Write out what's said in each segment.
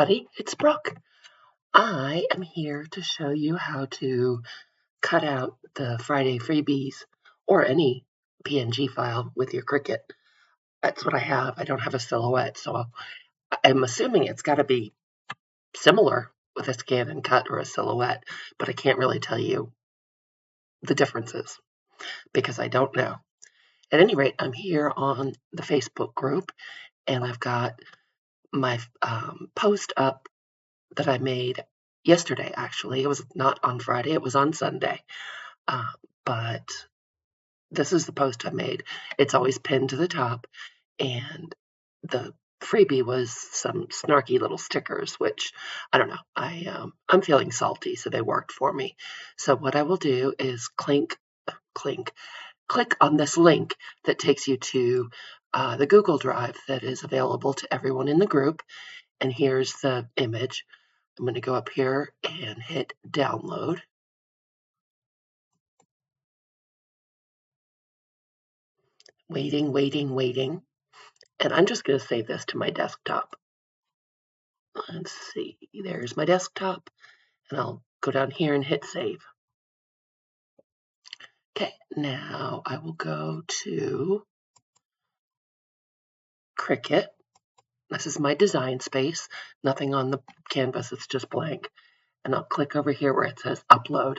everybody, it's Brooke. I am here to show you how to cut out the Friday freebies or any PNG file with your Cricut. That's what I have. I don't have a silhouette, so I'm assuming it's got to be similar with a scan and cut or a silhouette, but I can't really tell you the differences because I don't know. At any rate, I'm here on the Facebook group and I've got my post up that I made yesterday, actually. It was not on Friday, it was on Sunday. But this is the post I made. It's always pinned to the top, and the freebie was some snarky little stickers, which I don't know. I'm feeling salty, so they worked for me. So what I will do is click on this link that takes you to the Google Drive that is available to everyone in the group. And here's the image. I'm going to go up here and hit download. Waiting. And I'm just going to save this to my desktop. Let's see, there's my desktop. And I'll go down here and hit save. Okay, now I will go to Cricut. This is my design space. Nothing on the canvas, it's just blank. And I'll click over here where it says upload.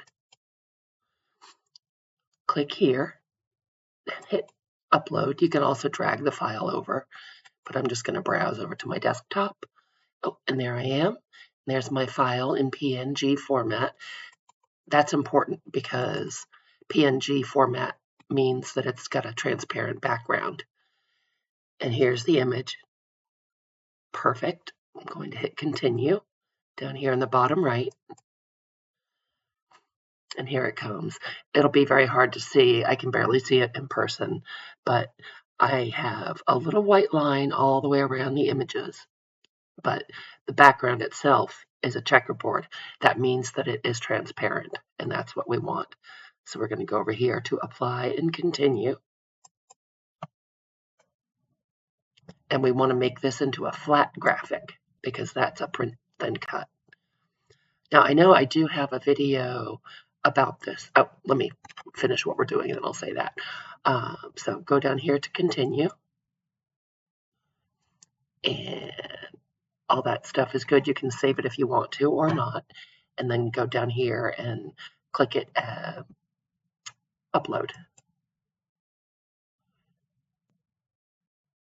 Click here and hit upload. You can also drag the file over, but I'm just going to browse over to my desktop. Oh, and there I am. There's my file in PNG format. That's important because PNG format means that it's got a transparent background. And here's the image. Perfect. I'm going to hit continue down here in the bottom right. And here it comes. It'll be very hard to see. I can barely see it in person, but I have a little white line all the way around the images. But the background itself is a checkerboard. That means that it is transparent, and that's what we want. So we're going to go over here to apply and continue. And we want to make this into a flat graphic because that's a print then cut. Now I know I do have a video about this. Oh, let me finish what we're doing and then I'll say that. So go down here to continue. And all that stuff is good. You can save it if you want to or not. And then go down here and click it, upload.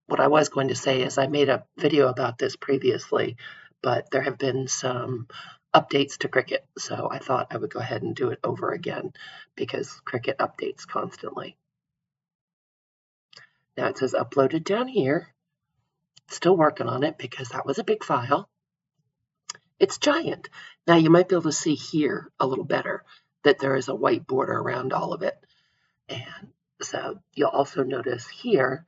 What I was going to say is I made a video about this previously, but there have been some updates to Cricut, so I thought I would go ahead and do it over again because Cricut updates constantly. Now it says uploaded down here. Still working on it because that was a big file. It's giant. Now you might be able to see here a little better that there is a white border around all of it. And so you'll also notice here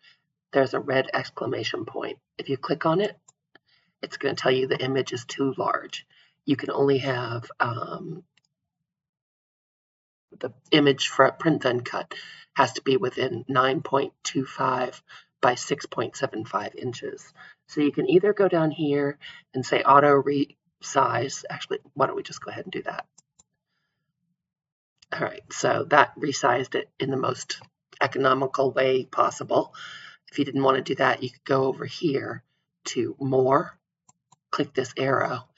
there's a red exclamation point. If you click on it, it's going to tell you the image is too large. You can only have the image for a print then cut has to be within 9.25 by 6.75 inches. So you can either go down here and say auto resize. Actually, why don't we just go ahead and do that? All right, so that resized it in the most economical way possible. If you didn't want to do that, you could go over here to more, click this arrow,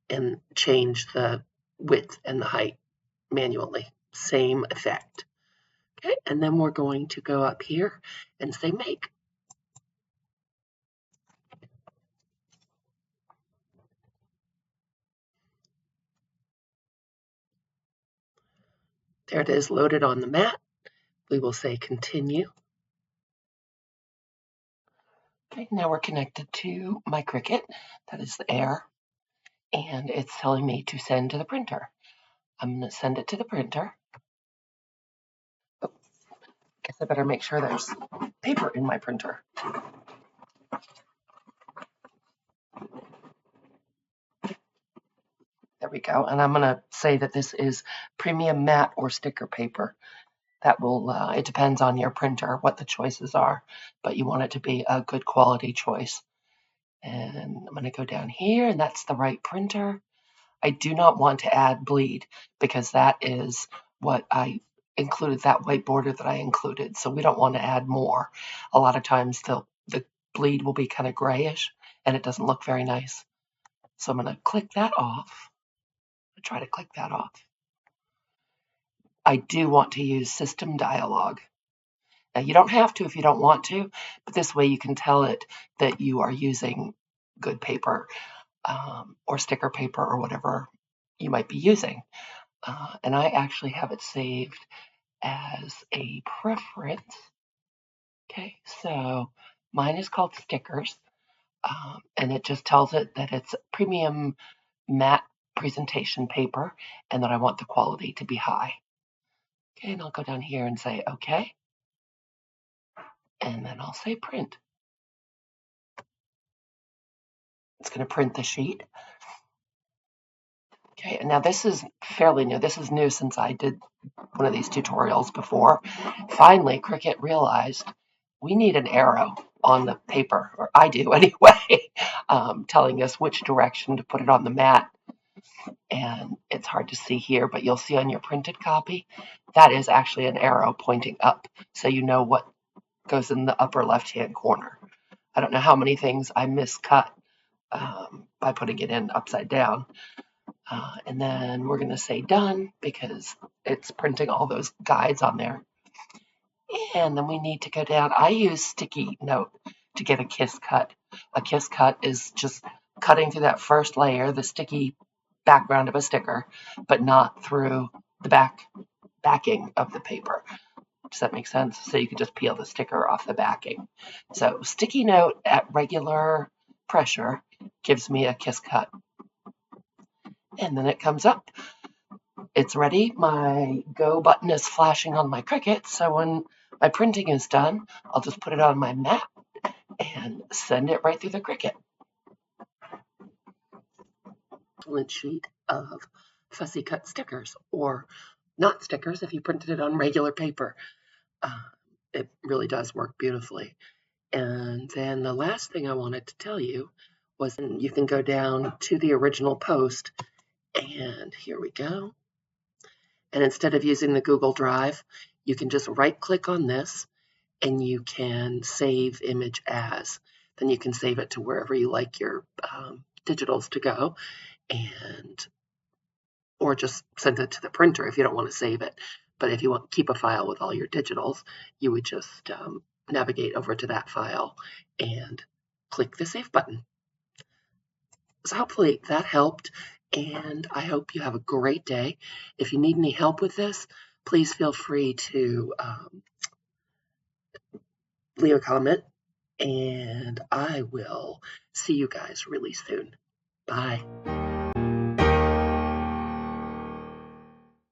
and change the width and the height manually. Same effect. Okay, and then we're going to go up here and say make. There it is loaded on the mat. We will say continue. Okay, now we're connected to my Cricut. That is the air. And it's telling me to send to the printer. I'm going to send it to the printer. Oh, guess I better make sure there's paper in my printer. There we go. And I'm going to say that this is premium matte or sticker paper. That will, it depends on your printer what the choices are, but you want it to be a good quality choice. And I'm going to go down here, and that's the right printer. I do not want to add bleed because that is what I included, that white border that I included. So we don't want to add more. A lot of times the bleed will be kind of grayish and it doesn't look very nice. So I'm going to click that off. I'll try to click that off. I do want to use system dialog. Now you don't have to if you don't want to, but this way you can tell it that you are using good paper or sticker paper or whatever you might be using. And I actually have it saved as a preference. Okay, so mine is called stickers, and it just tells it that it's premium matte presentation paper and that I want the quality to be high. Okay, and I'll go down here and say okay, and then I'll say print. It's going to print the sheet. Okay, and now this is fairly new. This is new since I did one of these tutorials before. Finally, Cricut realized we need an arrow on the paper, or I do anyway, telling us which direction to put it on the mat. And it's hard to see here, but you'll see on your printed copy, that is actually an arrow pointing up, so you know what goes in the upper left-hand corner. I don't know how many things I miscut by putting it in upside down. And then we're going to say done because it's printing all those guides on there. And then we need to go down. I use sticky note to get a kiss cut. A kiss cut is just cutting through that first layer, the sticky background of a sticker, but not through the backing of the paper. Does that make sense? So you can just peel the sticker off the backing. So sticky note at regular pressure gives me a kiss cut. And then it comes up. It's ready. My go button is flashing on my Cricut, so when my printing is done, I'll just put it on my mat and send it right through the Cricut. Excellent sheet of fussy cut stickers, or not stickers if you printed it on regular paper. It really does work beautifully. And then the last thing I wanted to tell you was you can go down to the original post, and here we go. And instead of using the Google Drive, you can just right click on this and you can save image as. Then you can save it to wherever you like your digitals to go, and or just send it to the printer if you don't want to save it. But if you want to keep a file with all your digitals, you would just navigate over to that file and click the save button. So hopefully that helped, and I hope you have a great day. If you need any help with this, please feel free to leave a comment, and I will see you guys really soon. Bye.